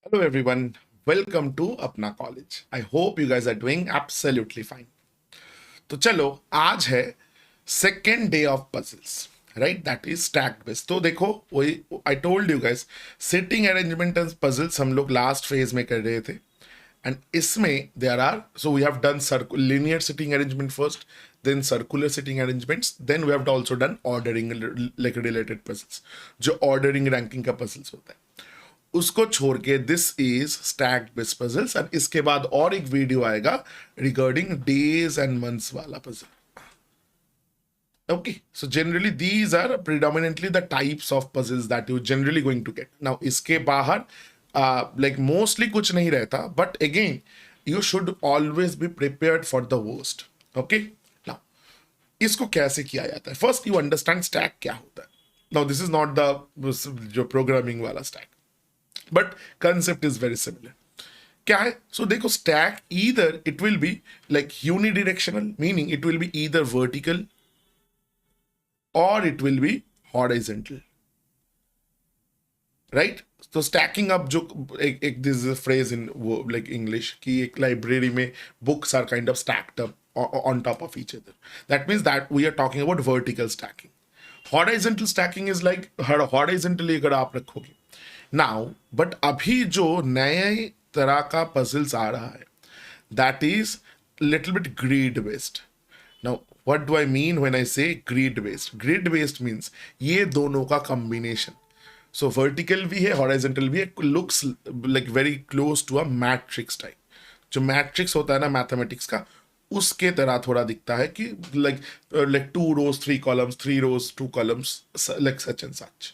Hello everyone, welcome to Apna College. I hope you guys are doing absolutely fine. तो चलो आज है second day of puzzles, right? That is stacked based. तो देखो वही आई told you guys, sitting arrangement and puzzles हम लोग last phase में कर रहे थे. एंड इसमें there are, so we have done linear sitting arrangement first, then circular sitting arrangements, then we have also done ordering like related puzzles, जो ordering ranking का puzzles होता है. उसको छोड़ के this is stacked base puzzles. And इसके बाद और एक वीडियो आएगा रिगार्डिंग डेज एंड मंथ्स वाला puzzle. Okay, so generally these are predominantly the types of puzzles that you generally going to get. Now इसके बाहर like mostly कुछ नहीं रहता, but again you should always be prepared for the worst. Okay, now इसको कैसे किया जाता है? फर्स्ट यू अंडरस्टैंड स्टैक क्या होता है. Now this is not the जो प्रोग्रामिंग वाला stack, but concept is very similar. क्या है? So देखो, stack either it will be like unidirectional, meaning it will be either vertical or it will be horizontal, right? तो stacking up जो एक this is a phrase in like English कि एक library में books are kind of stacked up on top of each other. That means that we are talking about vertical stacking. Horizontal stacking is like horizontally अगर आप रखोगे. Now but अभी जो नए तरह का पजल्स आ रहा है, that is little bit grid based. Now what do I mean when I say grid based? Grid based means ये दोनों का कॉम्बिनेशन. सो वर्टिकल भी है, हॉरिजॉन्टल भी है, looks like very close to a matrix type. जो मैट्रिक्स होता है ना मैथमेटिक्स का, उसके तरह थोड़ा दिखता है कि like 2 rows 3 columns, 3 rows 2 columns, like such and such.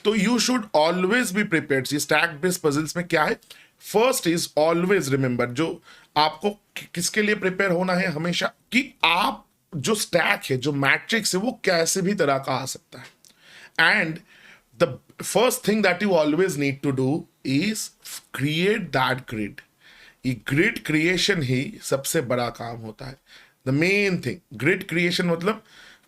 तो you should always be prepared. ये स्टैक बेस्ड पजल्स में क्या है? फर्स्ट इज ऑलवेज रिमेंबर, जो आपको किसके लिए प्रिपेयर होना है हमेशा, कि आप जो स्टैक है, जो मैट्रिक्स है, वो कैसे भी तरह का आ सकता है. And the first thing that you always need to do is create that grid. ये ग्रिड क्रिएशन ही सबसे बड़ा काम होता है. The main thing grid creation मतलब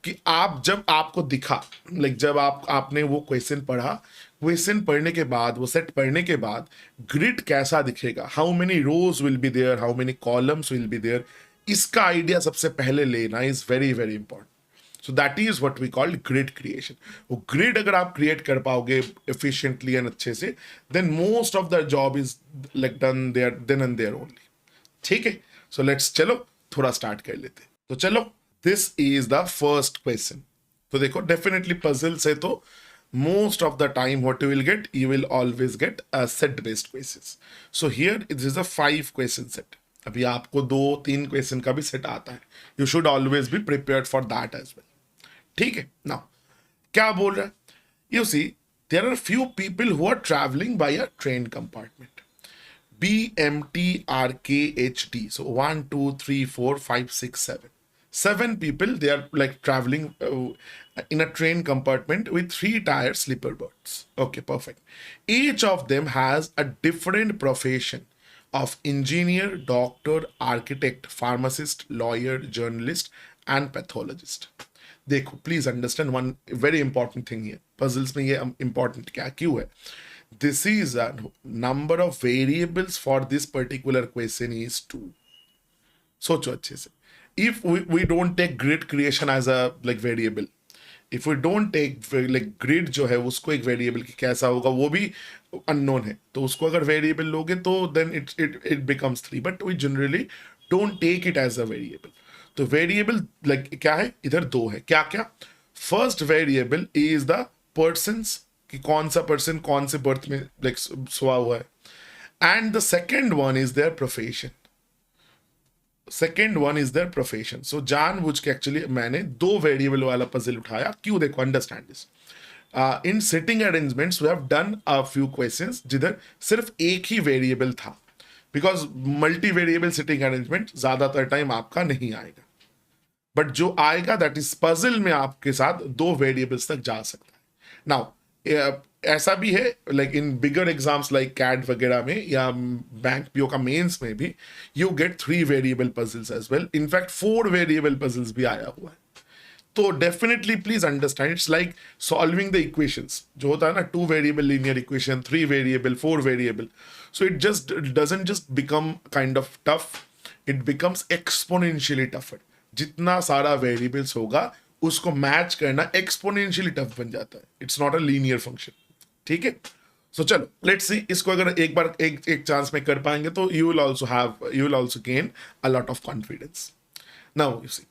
कि आप जब आपको दिखा, लाइक जब आपने वो क्वेश्चन पढ़ा, क्वेश्चन पढ़ने के बाद, वो सेट पढ़ने के बाद ग्रिड कैसा दिखेगा, how many rows will be there, how many columns will be there, इसका आइडिया सबसे पहले लेना is very very important. So that is what we call grid creation. वो ग्रिड अगर आप क्रिएट कर पाओगे एफिशिएंटली एंड अच्छे से, then most of the job is like done there then and there only. ठीक है, सो लेट्स चलो थोड़ा स्टार्ट कर लेते. तो चलो, this is the first question. तो देखो, डेफिनेटली पजल से तो most of the time what you will get, you will always get a set based questions. So here it is a 5 question set. अभी आपको 2-3 क्वेश्चन का भी set आता है. You should always be prepared for that as well. ठीक है, now क्या बोल रहा है? You see, there are few people who are travelling by a train compartment. BMTRKHD. So 1, 2, 3, 4, 5, 6, 7. 7 people, they are like traveling in a train compartment with 3-tier sleeper berths. Okay, perfect. Each of them has a different profession of engineer, doctor, architect, pharmacist, lawyer, journalist, and pathologist. देखो, please understand one very important thing here. Puzzles में ये important क्या क्यों है? This is a number of variables for this particular question is 2. सोचो अच्छे से. If we don't take grid creation as a like variable, if we don't take like grid जो है उसको एक variable की कैसा होगा वो भी unknown है, तो उसको अगर variable लोगे तो then it becomes 3. But we generally don't take it as a variable. तो variable like क्या है? इधर 2 है. क्या क्या? First variable is the persons, कि कौन सा पर्सन कौन से बर्थ में लाइक सोया हुआ है. And the second one is their profession. Second one is their profession. So जानबूझ के एक्चुअली मैंने 2 वेरिएबल वाला पजल उठाया. क्यों? देखो, understand this. In sitting arrangements we have done a few questions जिधर सिर्फ एक ही वेरिएबल था, because multi variable sitting arrangement ज्यादातर टाइम आपका नहीं आएगा. बट जो आएगा दैट इज पजल में आपके साथ 2 वेरिएबल्स तक जा सकता है. नाउ ऐसा भी है like in bigger exams like CAT वगैरह में या बैंक पीओ का मेंस में भी you get 3 variable puzzles as well. In fact 4 variable puzzles भी आया हुआ है. तो definitely please understand it's like solving the equations जो होता है ना, 2 variable linear equation, 3 variable, 4 variable. So it just doesn't just become kind of tough, it becomes exponentially tougher. जितना सारा वेरिएबल्स होगा उसको मैच करना एक्सपोनेंशियली टफ बन जाता है. It's not a linear function. ठीक है. सो चलो लेट्स सी, इसको अगर एक बार एक चांस में कर पाएंगे तो you will also gain a lot of confidence. Now you see,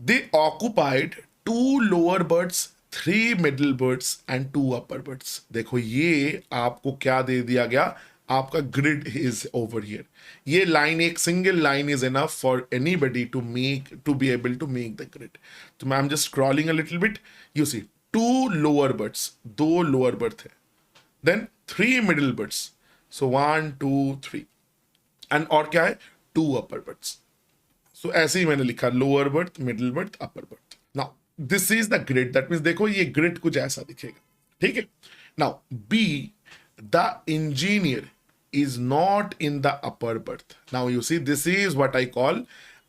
they occupied 2 lower berths, 3 middle berths and 2 upper berths. देखो ये आपको क्या दे दिया गया, आपका ग्रिड इज ओवर हियर. ये लाइन, एक single line is enough for anybody to be able to make the grid. तो मैं I am just scrolling a little bit. You see 2 lower berths, 2 lower berth है, then 3 middle berths, so 1 2 3, and और क्या है 2 अपर birds. सो ऐसे ही मैंने लिखा lower berth, middle berth, upper berth. Now this is the grid. That means देखो ये ग्रिड कुछ ऐसा दिखेगा. ठीक है. Now B, the engineer is not in the upper berth. Now you see, this is what I call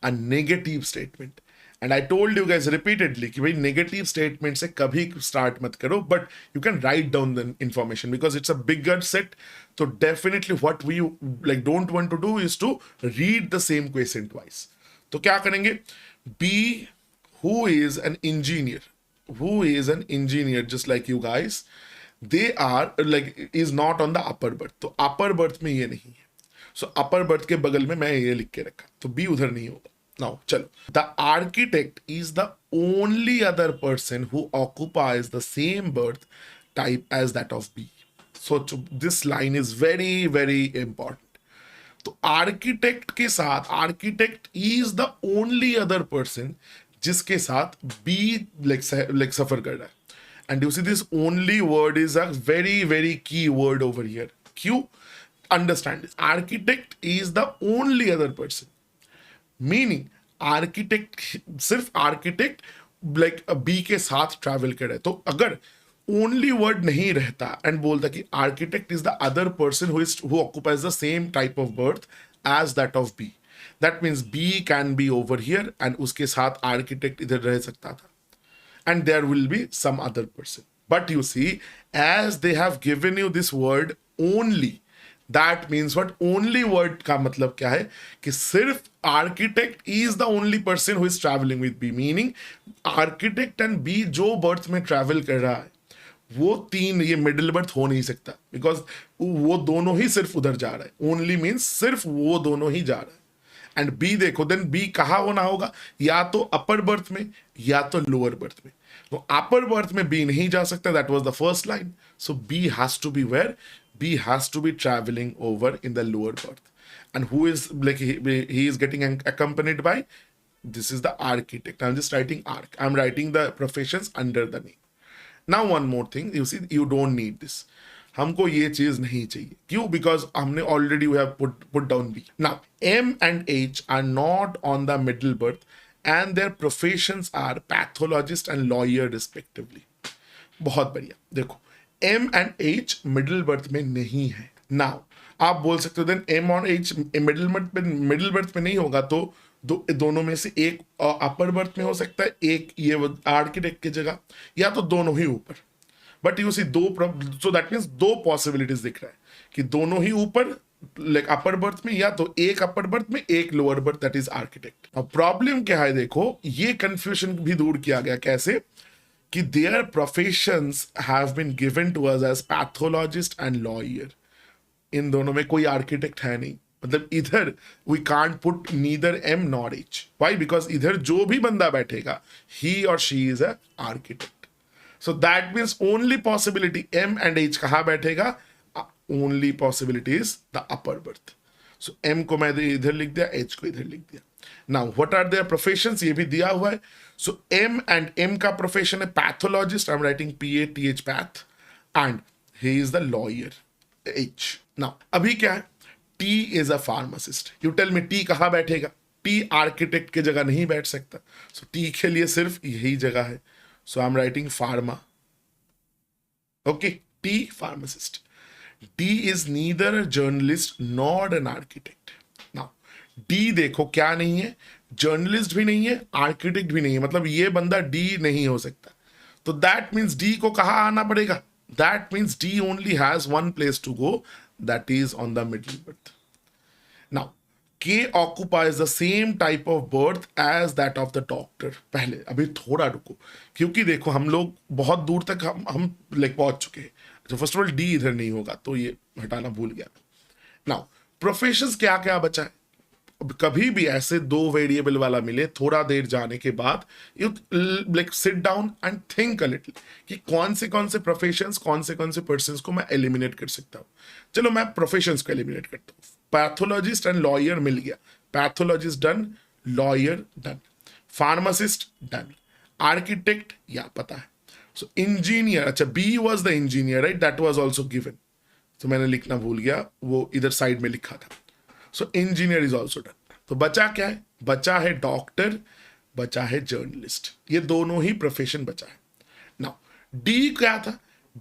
a negative statement. And I told you guys repeatedly कि भाई negative statement से कभी start मत करो, but you can write down the information because it's a bigger set. So definitely what we like don't want to do is to read the same question twice. तो क्या करेंगे, B who is an engineer just like you guys, they are like is not on the upper berth. तो upper berth में ये नहीं है. So upper berth के बगल में मैं ये लिख के रखा, तो B उधर नहीं होगा. Now चलो, the architect is the only other person who occupies the same berth type as that of B. So this line is very very important. तो आर्किटेक्ट के साथ, architect is the only other person जिसके साथ be like सफर कर रहा है. And you see this only word is a very very की word over here. क्यों? Understand this. Architect is the only other person, meaning architect, सिर्फ architect like B के साथ ट्रैवल कर रहा है. तो अगर ओनली वर्ड नहीं रहता एंड बोलता कि architect is the other person who occupies the same type of berth as that of B, that means B can be over here and उसके साथ आर्किटेक्ट इधर रह सकता था and there will be some other person. But you see, as they have given you this word only, that means what? Only word का मतलब क्या है कि सिर्फ architect is the only person who is traveling with B, meaning architect and B जो berth में travel कर रहा है वो तीन, ये मिडिल बर्थ हो नहीं सकता बिकॉज वो दोनों ही सिर्फ उधर जा रहा है. ओनली मीन्स सिर्फ वो दोनों ही जा रहा है. एंड बी देखो, देन बी कहाँ होना होगा, या तो अपर बर्थ में या तो लोअर बर्थ में. तो अपर बर्थ में बी नहीं जा सकता, that was the first line. So B has to be where, B has to be travelling over in the lower berth. And who is like he is getting accompanied by, this is the architect. I'm just writing arc, I'm writing the professions under the name. Now one more thing, you see, you don't need this. हमको ये चीज नहीं चाहिए. क्यों? Because हमने already we have put down B. Now M and H are not on the middle berth and their professions are pathologist and lawyer respectively. बहुत बढ़िया. देखो M and H middle berth में नहीं है. नाउ आप बोल सकते हो देन एम और एच मिडिल बर्थ में नहीं होगा तो दोनों में से एक अपर बर्थ में हो सकता है, एक ये आर्किटेक्ट की जगह, या तो दोनों ही ऊपर. But you see so that means दो पॉसिबिलिटीज दिख रहा है कि दोनों ही ऊपर लाइक अपर बर्थ में, या तो एक अपर बर्थ में एक lower berth, that is architect. अब प्रॉब्लम क्या है, देखो ये कंफ्यूजन भी दूर किया गया. कैसे? कि their professions have been given to us as pathologist and lawyer. इन दोनों में कोई आर्किटेक्ट है नहीं. मतलब इधर we can't put neither M nor H. Why? Because इधर जो भी बंदा बैठेगा ही और she is a architect. So that means only possibility M and H कहाँ बैठेगा, only possibility is the upper berth. So M को मैं इधर लिख दिया, एच को इधर लिख दिया. Now what are their professions, ये भी दिया हुआ है. सो एम एंड एम का प्रोफेशन है pathologist, I am writing PATH path, and he is the lawyer H. Now अभी क्या है, T is a pharmacist. You tell me T कहाँ बैठेगा? T आर्किटेक्ट की जगह नहीं बैठ सकता. So T के लिए सिर्फ यही जगह है. So I'm writing pharma. Okay, T pharmacist. D is neither a journalist nor an architect. Now D देखो क्या नहीं है, जर्नलिस्ट भी नहीं है, आर्किटेक्ट भी नहीं है, मतलब ये बंदा डी नहीं हो सकता। तो दैट मीन्स डी को कहाँ आना पड़ेगा? That means D only has one place to go, that is on the middle berth. Now K occupies the same type of berth as that of the doctor. पहले अभी थोड़ा रुको, क्योंकि देखो हम लोग बहुत दूर तक हम लाइक पहुंच चुके हैं। तो फर्स्ट ऑफ ऑल डी इधर नहीं होगा, तो ये हटाना भूल गया। नाउ प्रोफेशंस क्या क्या बचा है? कभी भी ऐसे दो वेरिएबल वाला मिले, थोड़ा देर जाने के बाद you like sit down and think a little कि कौन से प्रोफेशंस, कौन से पर्सन्स को मैं एलिमिनेट कर सकता हूं। चलो मैं प्रोफेशंस को एलिमिनेट करता हूं। पैथोलॉजिस्ट एंड लॉयर मिल गया, pathologist done, lawyer done, pharmacist done, architect या पता है। सो इंजीनियर, अच्छा B was the engineer right, that was also given, तो मैंने लिखना भूल गया, वो इधर साइड में लिखा था। सो इंजीनियर इज ऑल्सो डन। तो बचा क्या है? बचा है डॉक्टर, बचा है जर्नलिस्ट, ये दोनों ही प्रोफेशन बचा है। नाउ डी क्या था?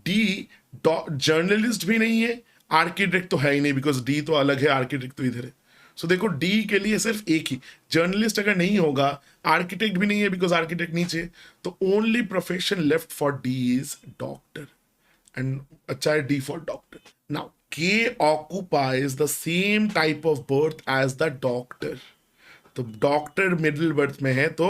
डी जर्नलिस्ट भी नहीं है, आर्किटेक्ट तो है ही नहीं, बिकॉज डी तो अलग है, आर्किटेक्ट तो इधर है। सो देखो डी के लिए सिर्फ एक ही, जर्नलिस्ट अगर नहीं होगा, आर्किटेक्ट भी नहीं है बिकॉज आर्किटेक्ट नीचे, तो only profession left for D is doctor, and अच्छा है D for doctor. Now K occupies the same type of birth as the doctor. तो डॉक्टर मिडिल बर्थ में है, तो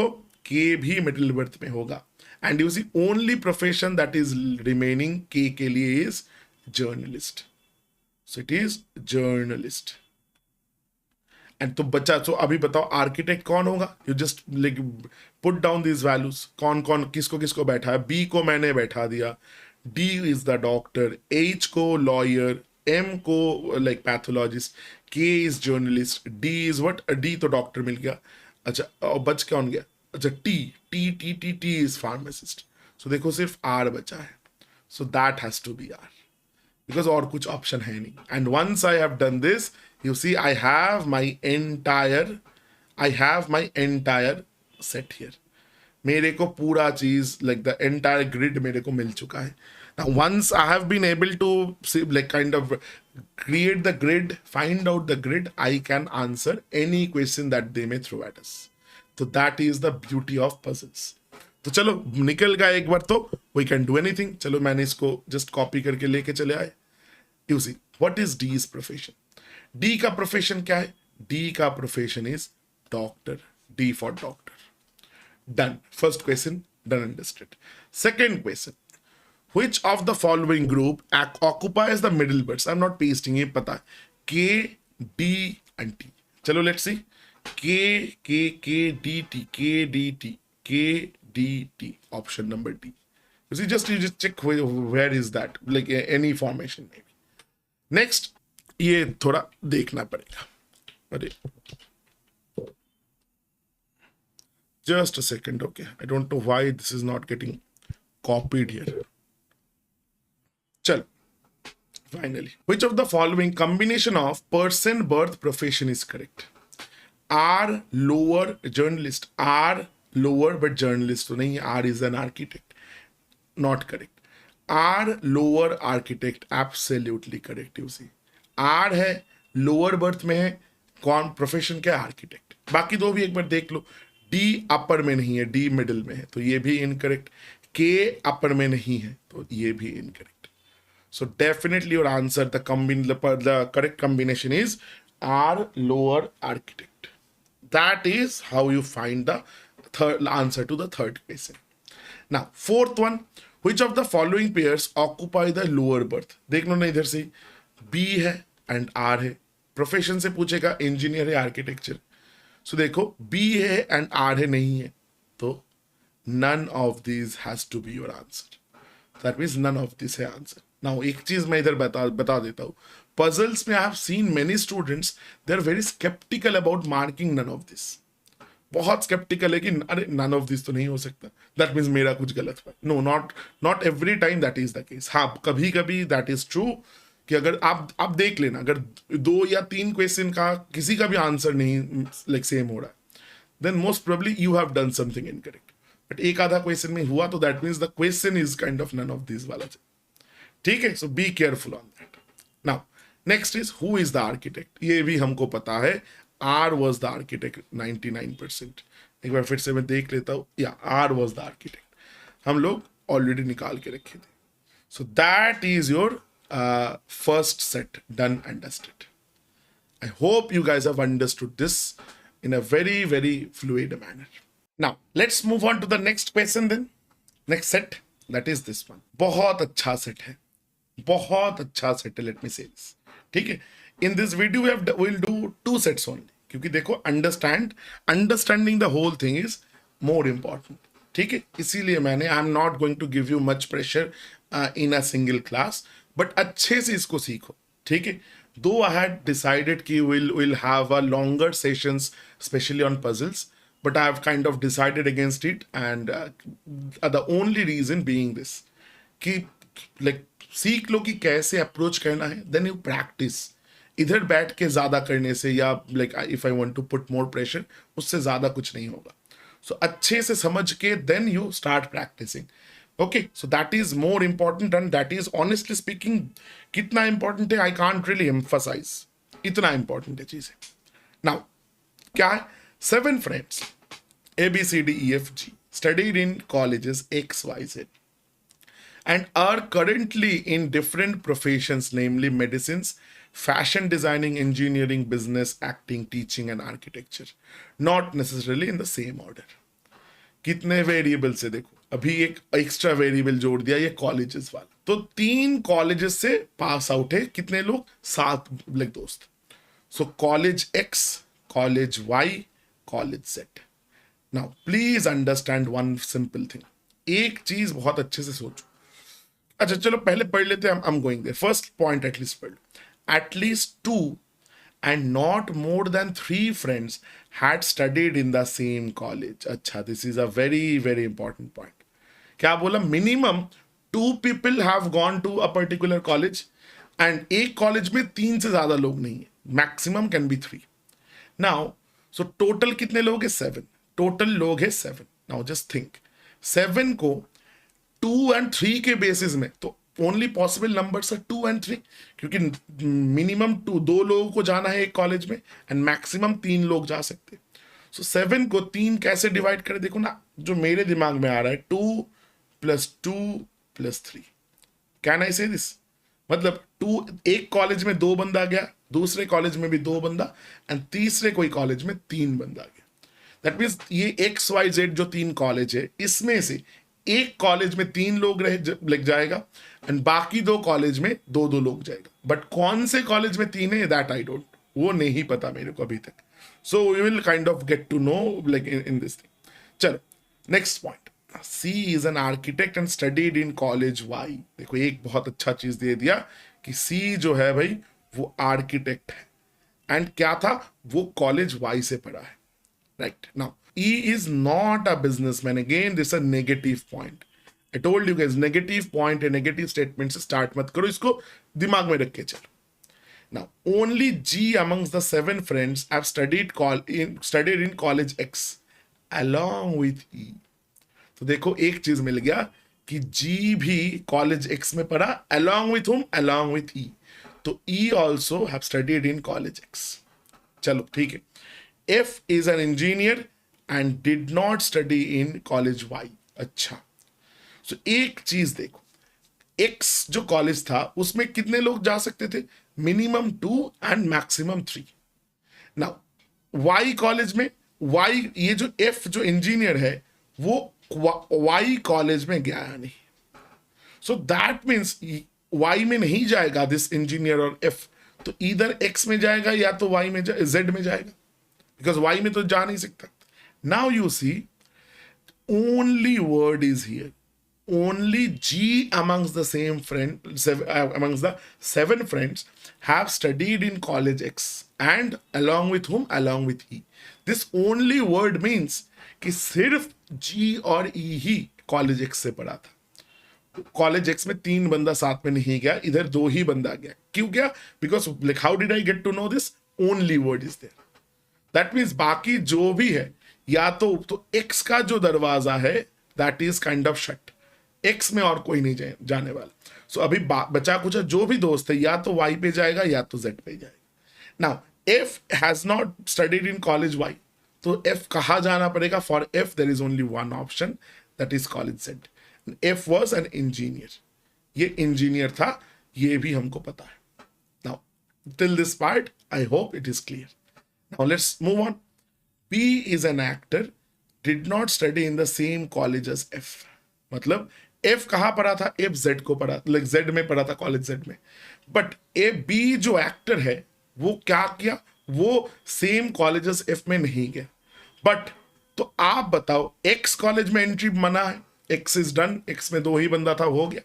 K भी मिडिल बर्थ में होगा। And you see only profession that is remaining K के लिए is journalist, so it is journalist. And तो बच्चा, तो अभी बताओ आर्किटेक्ट कौन होगा? You just like put down this values, कौन कौन किसको किसको बैठा है। बी को मैंने बैठा दिया, D is the doctor, H को लॉयर, एम को like pathologist, K is journalist, D is what, D तो डॉक्टर मिल गया। अच्छा और बच कौन गया? अच्छा T, T T T T is pharmacist. So देखो सिर्फ आर बचा है, so that has to be R, because और कुछ ऑप्शन है नहीं। And once I have done this, you see I have my entire set here. मेरे को पूरा चीज लाइक द एंटायर ग्रिड मेरे को मिल चुका है। Now, once I have been able to see, like kind of create the grid, find out the grid, I can answer any question that they may throw at us. So that is the beauty of puzzles. तो चलो निकल गया एक बार तो, we can do anything. चलो मैंने इसको just copy करके लेके चले आए। You see, what is D's profession? D का profession क्या है? D का profession is doctor. D for doctor. Done. First question, done, understood. Second question. Which of the following group occupies the middle births? I'm not pasting, ये पता है। K, D and T. चलो let's see. K, K, K, D, T, K, D, T, K, D, T. Option number D. You just check where is that, like any formation maybe. Next, ये थोड़ा देखना पड़ेगा। अरे just a second, okay. I don't know why this is not getting copied here. चल finally, which of the following combination of person, birth, profession is correct? R lower journalist, R lower but journalist तो नहीं, R is an architect, not correct. R lower architect, absolutely correct. You see, R है lower birth में है, कौन profession क्या? Architect. बाकी दो भी एक बार देख लो। D अपर में नहीं है, D मिडिल में है, तो ये भी इनकरेक्ट। K अपर में नहीं है, तो ये भी incorrect. So definitely your answer, the correct combination is R lower architect. That is how you find the third answer to the third question. Now fourth one, which of the following pairs occupy the lower berth? देख लो ना इधर से, B है and R है। Profession से पूछेगा, engineer है, architecture. सो देखो B है and R है, नहीं है, तो none of these has to be your answer. That means none of this है आंसर। नाउ एक चीज मैं इधर बता देता हूँ, पजल्स में I have seen many students they are very sceptical about marking none of this. बहुत स्केप्टिकल है कि अरे नन ऑफ दिस तो नहीं हो सकता, दैट मीन्स मेरा कुछ गलत हुआ। No, not every time that is the case. हाँ कभी कभी दैट इज ट्रू कि अगर आप देख लेना, अगर 2 या 3 क्वेश्चन का किसी का भी आंसर नहीं लाइक सेम हो रहा है, then most probably you have done something incorrect. But एक आधा क्वेश्चन में हुआ तो that means the question is kind of none of this वाला। ठीक है, so be careful on that. Now next is who is the architect. ये भी हमको पता है, आर वॉज द आर्किटेक्ट 99%। एक बार फिर से मैं देख लेता हूँ, या आर वॉज द आर्किटेक्ट हम लोग ऑलरेडी निकाल के रखे थे। सो that is your first set done and dusted. I hope you guys have understood this in a very, very fluid manner. Now, let's move on to the next question then. Next set, that is this one. बहुत अच्छा set है, बहुत अच्छा set है, let me say this. ठीक है? In this video, we'll do 2 sets only. क्योंकि देखो, understanding the whole thing is more important. ठीक है? इसीलिए मैंने, I'm not going to give you much pressure in a single class, but अच्छे से इसको सीखो। ठीक है? Though I had decided कि we'll have a longer sessions, especially on puzzles, but I have kind of decided against it, and the only reason being this कि like सीख लो कि कैसे अप्रोच करना है, then you practice। इधर बैठ के ज़्यादा करने से या like if I want to put more pressure, उससे ज़्यादा कुछ नहीं होगा। So अच्छे से समझ के then you start practicing। Okay, so that is more important, and that is honestly speaking कितना important है I can't really emphasize, इतना important है चीज़ है। Now क्या है, 7 friends A B C D E F G studied in colleges X Y Z and are currently in different professions, namely medicines, fashion designing, engineering, business, acting, teaching and architecture, not necessarily in the same order। कितने variable से देखो, अभी एक extra variable जोड़ दिया ये colleges वाला, तो 3 कॉलेजेस से पास आउट है कितने लोग, 7 लाइक दोस्त। So college X, college Y, college Z. Now please understand one simple thing, एक चीज बहुत अच्छे से सोचो। अच्छा चलो पहले पढ़ लेते हैं, I am going there. First point at least पढ़ लो, at least 2 and not more than 3 friends had studied in the same college। अच्छा, this is a very very important point। क्या बोला, minimum 2 people have gone to a particular college and एक college में 3 से ज्यादा लोग नहीं है, maximum can be 3। Now so total कितने लोग हैं, 7, टोटल लोग हैं 7। नाउ जस्ट थिंक, 7 को 2 and 3 के बेसिस में, तो ओनली पॉसिबल नंबर्स है 2 and 3, क्योंकि मिनिमम 2 लोगों को जाना है एक कॉलेज में एंड मैक्सिमम 3 लोग जा सकते। सो 7 को 3 कैसे डिवाइड करें, देखो ना, जो मेरे दिमाग में आ रहा है 2 + 2 + 3। कैन आई से दिस, मतलब 2 एक कॉलेज में 2 बंदा गया, दूसरे कॉलेज में भी 2 बंदा, एंड तीसरे कोई कॉलेज में 3 बंदा गया। दैट मीन्स ये XYZ जो 3 कॉलेज है, इसमें से एक कॉलेज में 3 लोग लग जाएगा एंड बाकी 2 कॉलेज में 2 लोग जाएगा। बट कौन से कॉलेज में 3 है, दैट आई डोंट, वो नहीं पता मेरे को अभी तक। So we will kind of get to know like in this thing. चलो next point, C is an architect and studied in college Y। देखो एक बहुत अच्छा चीज दे दिया कि C जो है भाई वो आर्किटेक्ट है, एंड क्या था, वो कॉलेज Y से पढ़ा है, right. Now E is not a businessman। Again, this is a negative point। I told you guys, negative point and negative statement से start मत करो, इसको दिमाग में रख के चलो। Now, only G amongst the 7 friends have studied in college X along with E। तो देखो एक चीज मिल गया कि G भी कॉलेज X में पढ़ा, along with whom, along with E। तो E also have studied in college X। चलो ठीक है। F is an engineer and did not study in college Y। अच्छा, सो एक चीज देखो, X जो कॉलेज था उसमें कितने लोग जा सकते थे, minimum 2 and maximum 3। Now Y college में, Y ये जो F जो इंजीनियर है वो Y कॉलेज में गया नहीं, सो दैट मीन्स Y में नहीं जाएगा दिस इंजीनियर और F, तो इधर X में जाएगा या तो Y में Z में जाएगा, बिकॉज Y में तो जा नहीं सकता। Now you see, only word is here. Only G amongst the amongst the 7 friends have studied in college X, and along with whom, along with E। This only word means कि सिर्फ G और E ही college X से पढ़ा था। College X में 3 बंदा साथ में नहीं गया, इधर 2 ही बंदा गया। क्यों गया, because like how did I get to know this, only word is there. That means बाकी जो भी है, या तो X का जो दरवाजा है that is kind of shut, X में और कोई नहीं जाने वाला। सो अभी बचा कुछ जो भी दोस्त है या तो Y पे जाएगा या तो Z पे जाएगा। Now F has not studied in college Y, तो F कहाँ जाना पड़ेगा? For F there is only one option, that is college Z. F was an engineer. ये इंजीनियर था, ये भी हमको पता है. Now till this part I hope it is clear. Now let's move on. B is an actor, did not study in the same college as F. मतलब F कहाँ पढ़ा था? F Z को पढ़ा, like Z में पढ़ा था, college Z में. बट B जो एक्टर है वो क्या किया? वो सेम कॉलेजेस F में नहीं गया. बट तो आप बताओ, X कॉलेज में एंट्री मना है, X इज डन, X में 2 ही बंदा था, हो गया.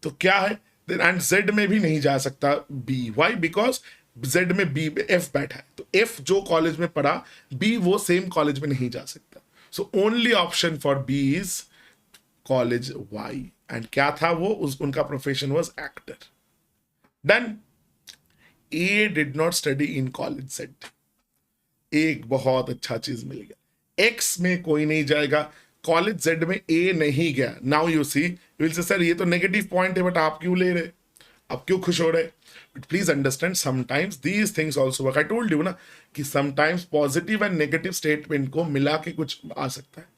तो क्या है? एंड Z में भी नहीं जा सकता B. वाई? बिकॉज Z में B F बैठा है, तो F जो कॉलेज में पढ़ा, B वो सेम कॉलेज में नहीं जा सकता. So only option for B is college Y. And क्या था वो? उनका profession was actor. Done. A did not study in college Z. एक बहुत अच्छा चीज मिल गया. X में कोई नहीं जाएगा, कॉलेज Z में A नहीं गया. Now you see, you will say sir ये तो नेगेटिव पॉइंट है, बट आप क्यों ले रहे, आप क्यों खुश हो रहे? But please understand, sometimes these things also work. I told you ना कि sometimes positive and negative statement को मिला के कुछ आ सकता है.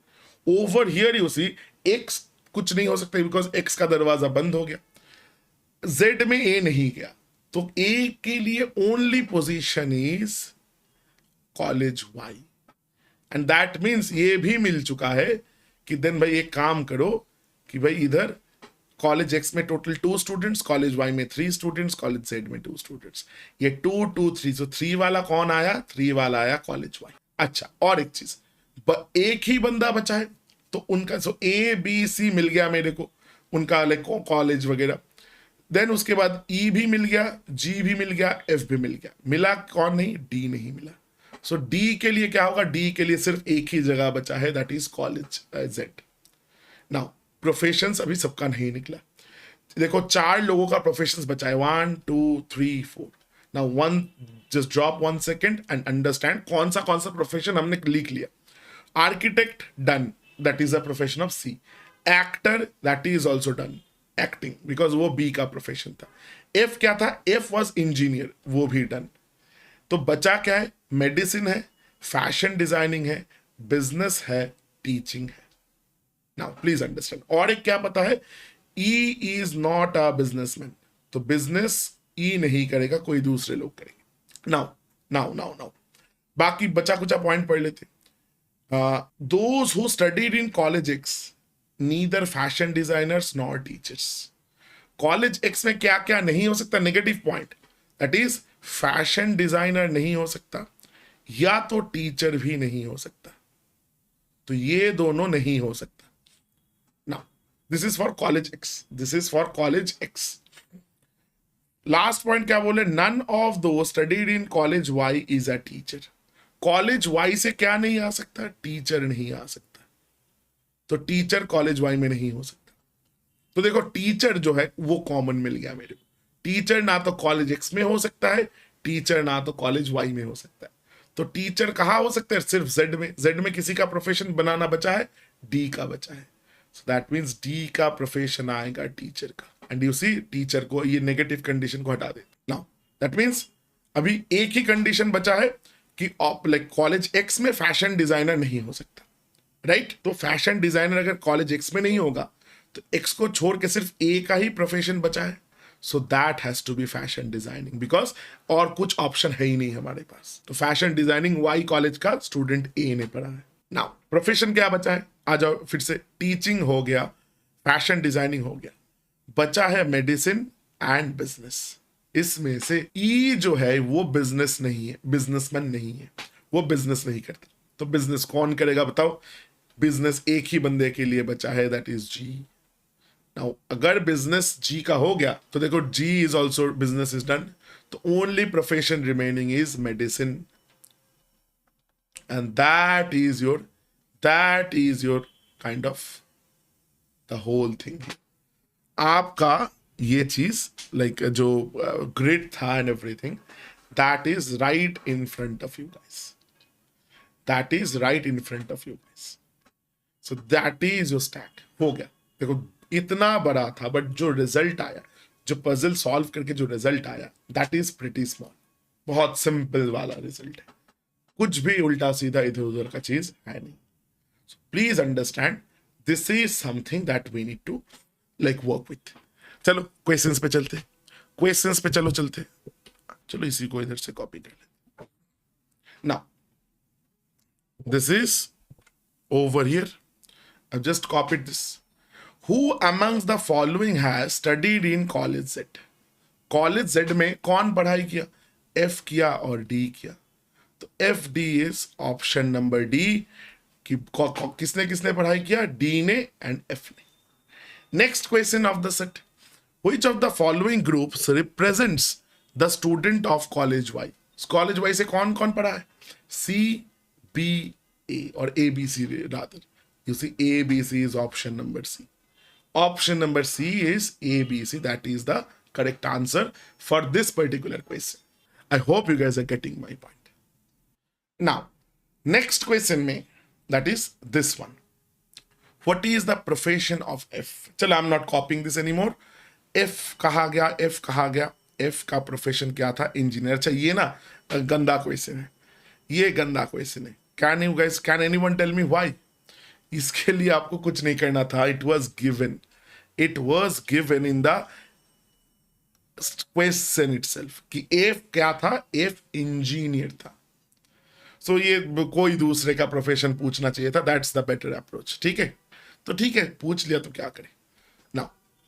Over here you see, X कुछ नहीं हो सकता बिकॉज X का दरवाजा बंद हो गया. Z में A नहीं गया, तो A के लिए only position is college Y. And that means ये भी मिल चुका है कि देन भाई एक काम करो कि भाई इधर कॉलेज X में टोटल 2 स्टूडेंट्स, कॉलेज Y में 3 स्टूडेंट्स, कॉलेज Z में 2 स्टूडेंट्स. ये 2 2 3, सो 3 वाला कौन आया? 3 वाला आया कॉलेज Y. अच्छा, और एक चीज, एक ही बंदा बचा है, तो उनका सो A B C मिल गया मेरे को, उनका लाइक कॉलेज वगैरह. देन उसके बाद E भी मिल गया, G भी मिल गया, F भी मिल गया. मिला कौन नहीं? D नहीं मिला. सो D के लिए क्या होगा? D के लिए सिर्फ एक ही जगह बचा है, that is college Z. Now professions अभी सबका नहीं निकला. देखो 4 लोगों का प्रोफेशंस बचा है, 1 2 3 4. Now one just drop 1 second and understand कौन सा प्रोफेशन हमने लिख लिया. Architect done, that is a profession of C. Actor, that is also done, acting, because वो B का प्रोफेशन था. F क्या था? F वॉज इंजीनियर, वो भी डन. तो बचा क्या है? मेडिसिन है, फैशन डिजाइनिंग है, बिजनेस है, टीचिंग है. Now please understand. और एक क्या पता है? E is not a businessman, तो बिजनेस E नहीं करेगा, कोई दूसरे लोग करेंगे. नाउ नाउ नाउ नाउ बाकी बचा कुचा पॉइंट पढ़ लेते. Those who studied in college X, neither fashion designers nor teachers. College X में क्या क्या नहीं हो सकता? Negative point, that is fashion designer नहीं हो सकता, या तो टीचर भी नहीं हो सकता. तो ये दोनों नहीं हो सकता. Now this is for college X, this is for college X. Last point क्या बोले? नन ऑफ दो studied in college Y is a teacher. College Y से क्या नहीं आ सकता? टीचर नहीं आ सकता. तो टीचर कॉलेज Y में नहीं हो सकता. तो देखो टीचर जो है वो कॉमन मिल गया मेरे को. टीचर ना तो कॉलेज X में हो सकता है, टीचर ना तो कॉलेज Y में हो सकता है. तो टीचर कहाँ हो सकता है? सिर्फ Z में. Z में किसी का प्रोफेशन बनाना बचा है, D का बचा है. सो दैट मीन्स D का प्रोफेशन आएगा टीचर का. एंड यू सी, टीचर को ये नेगेटिव कंडीशन को हटा दे. नाउ दैट मीन्स अभी एक ही कंडीशन बचा है कि लाइक कॉलेज X में फैशन डिजाइनर नहीं हो सकता, राइट? तो फैशन डिजाइनर अगर कॉलेज X में नहीं होगा, तो X को छोड़ के सिर्फ A का ही प्रोफेशन बचा है. So that has to be fashion designing, because और कुछ ऑप्शन है ही नहीं हमारे पास. तो फैशन डिजाइनिंग Y कॉलेज का स्टूडेंट A ने पढ़ा है. नाउ प्रोफेशन क्या बचा है? आ जाओ फिर से. टीचिंग हो गया, फैशन डिजाइनिंग हो गया, बचा है मेडिसिन एंड बिजनेस. इसमें से E जो है वो बिजनेस नहीं है, बिजनेसमैन नहीं है, वो बिजनेस नहीं करता. तो बिजनेस कौन करेगा बताओ? बिजनेस एक ही बंदे के लिए बचा है, दैट इज G. नाउ अगर बिजनेस G का हो गया तो देखो G is also business is done. तो only profession remaining is medicine, and that is your kind of the whole thing. आपका ये चीज लाइक जो ग्रिड था and everything, that is right in front of you guys. That is right in front of you guys. So that is your stack. हो गया. देखो इतना बड़ा था, बट जो रिजल्ट आया, जो पजल सॉल्व करके जो रिजल्ट आया, दैट इज प्रिटी स्मॉल. बहुत सिंपल वाला रिजल्ट है, कुछ भी उल्टा सीधा इधर उधर का चीज है नहीं. Please understand, this is something that we need to like work with. चलो क्वेश्चंस पे चलते, क्वेश्चंस पे चलते. चलो इसी को इधर से कॉपी कर लेते. Now this is over here. I've just copied this. Who amongst the following has studied in college Z? College Z में कौन पढ़ाई किया? F किया और D किया. तो F D is option number D. कि किसने किसने पढ़ाई किया? D ने एंड F ने. Next question of the set. Which of the following groups represents the student of college Y? College Y से कौन कौन पढ़ा है? C, B, A or A, B, C rather. You see A, B, C is option number C. Option number C is A, B, C. That is the correct answer for this particular question. I hope you guys are getting my point. Now, next question में, that is this one. What is the profession of F? चलो, I'm not copying this anymore. F कहा गया, F कहा गया. F का profession क्या था? Engineer. अच्छा, ये ना गंदा क्वेश्चन है, ये गंदा क्वेश्चन है. Can you guys, can anyone tell me why? इसके लिए आपको कुछ नहीं करना था. It was given in the question itself कि एफ क्या था? एफ इंजीनियर था. सो ये कोई दूसरे का प्रोफेशन पूछना चाहिए था. That's the better approach. ठीक है, तो ठीक है, पूछ लिया तो क्या करें. Now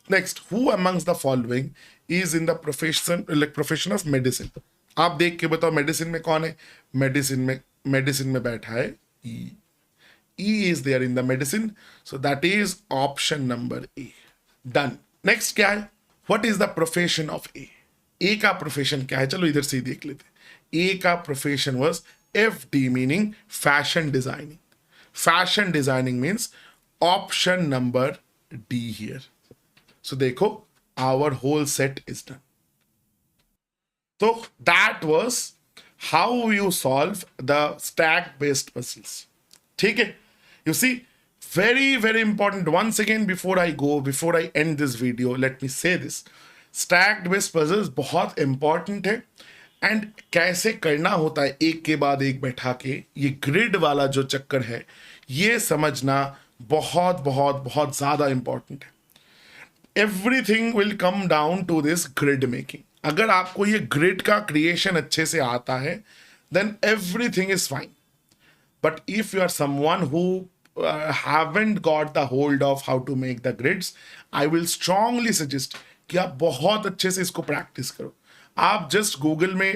next, who amongst the following is in the profession of medicine? आप देख के बताओ, मेडिसिन में कौन है? मेडिसिन में बैठा है E. E is there in the medicine, so that is option number A. Done. Next क्या है? What is the profession of A? A का प्रोफेशन क्या है? चलो इधर से ही देख लेते. ए का profession was F D, meaning fashion designing. Fashion designing means option number D here. So देखो, our whole set is done. So that was how you solve the stack based puzzles. ठीक है? You see, very important. Once again, before I end this video, let me say this. Stacked based puzzles बहुत important है. And कैसे करना होता है एक के बाद एक बैठा के, ये ग्रिड वाला जो चक्कर है, ये समझना बहुत बहुत बहुत ज़्यादा इंपॉर्टेंट है. Everything will come down to this grid making. अगर आपको ये ग्रिड का क्रिएशन अच्छे से आता है, then everything is fine. But if you are someone who haven't got the hold of how to make the grids, I will strongly suggest कि आप बहुत अच्छे से इसको प्रैक्टिस करो. आप जस्ट गूगल में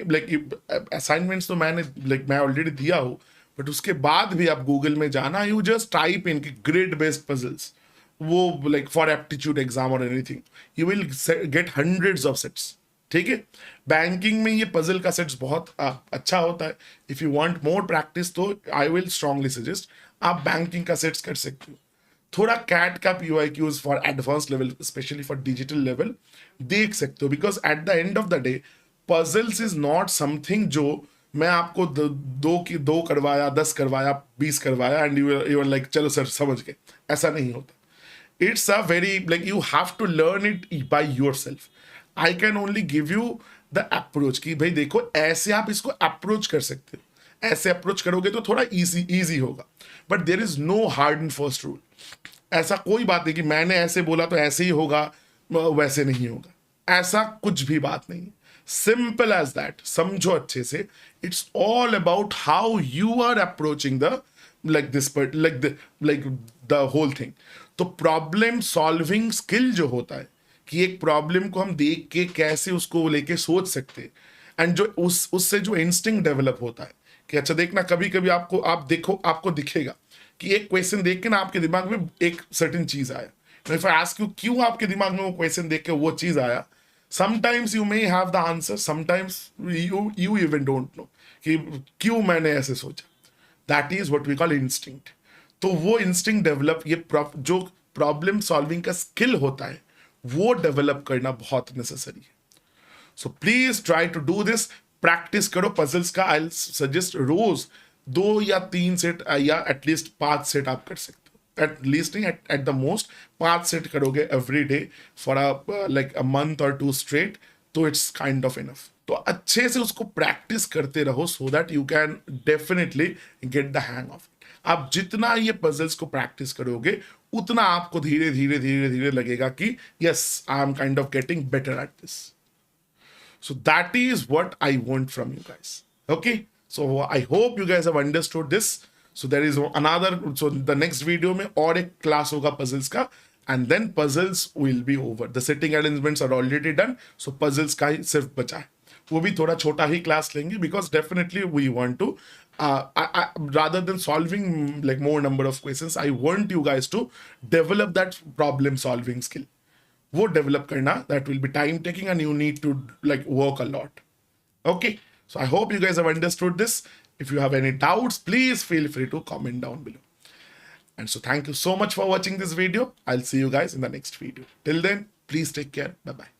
असाइनमेंट्स तो मैं ऑलरेडी दिया हूँ, बट उसके बाद भी आप गूगल में जाना, you just type in grid based puzzles, वो फॉर एप्टीट्यूड एग्जाम और anything, you will gate hundreds of sets. ठीक है? बैंकिंग में ये पजल का सेट्स बहुत अच्छा होता है. If you want more practice, तो आई विल स्ट्रांगली सजेस्ट आप बैंकिंग का सेट्स कर सकते हो. थोड़ा कैट का PYQs for advance level, specially for digital level, देख सकते हो. Because at the end of the day, puzzles is not something जो मैं आपको दो करवाया, 10 करवाया, 20 करवाया एंड यू आर लाइक चलो सर समझ गए. ऐसा नहीं होता. It's a very you have to learn it by yourself. I can only give you the approach कि भाई देखो, ऐसे आप इसको अप्रोच कर सकते हो. ऐसे अप्रोच करोगे तो थोड़ा इजी होगा. But there is no hard and first rule. ऐसा कोई बात नहीं कि मैंने ऐसे बोला तो ऐसे ही होगा, वैसे नहीं होगा. ऐसा कुछ भी बात नहीं. Simple as that. समझो अच्छे से. It's all about how you are approaching the the whole thing. तो प्रॉब्लम सॉल्विंग स्किल जो होता है, कि एक प्रॉब्लम को हम देख के कैसे उसको लेके सोच सकते हैं, एंड जो उससे जो इंस्टिंक्ट डेवलप होता है कि अच्छा देखना, कभी कभी आपको दिखेगा कि एक क्वेश्चन देख के ना आपके दिमाग में एक सर्टेन चीज आया. इफ आई आस्क यू क्यों आपके दिमाग में वो क्वेश्चन देख के वो चीज आया, sometimes you may have the answer, sometimes you even don't know कि क्यों मैंने ऐसे सोचा. That is what we call instinct. तो वो इंस्टिंक्ट डेवलप, ये जो प्रॉब्लम सॉल्विंग का स्किल होता है, वो डेवलप करना बहुत नेसेसरी है. So please try to do this. Practice करो पजल्स का. आई सजेस्ट रोज 2 या 3 सेट या एटलीस्ट 5 सेट आप कर सकते हो. एटलीस्ट नहीं, एट द मोस्ट 5 सेट करोगे every day for a month और 2 स्ट्रेट, तो इट्स काइंड ऑफ इनफ. तो अच्छे से उसको प्रैक्टिस करते रहो so that you can definitely get the hang of it. आप जितना ये पजल्स को प्रैक्टिस करोगे उतना आपको धीरे धीरे धीरे धीरे लगेगा कि yes I am kind of getting better at this. So that is what I want from you guys. Okay. So I hope you guys have understood this. So there is another. So the next video में और एक class होगा puzzles का, and then puzzles will be over. The sitting arrangements are already done. So puzzles का ही सिर्फ बचा है. वो भी थोड़ा छोटा ही class लेंगे because definitely we want to. Rather than solving like more number of questions, I want you guys to develop that problem solving skill. वो डेवलप करना, that will be time taking and you need to like work a lot. Okay, so I hope you guys have understood this. If you have any doubts, please feel free to comment down below. And so thank you so much for watching this video. I'll see you guys in the next video. Till then, please take care. Bye bye.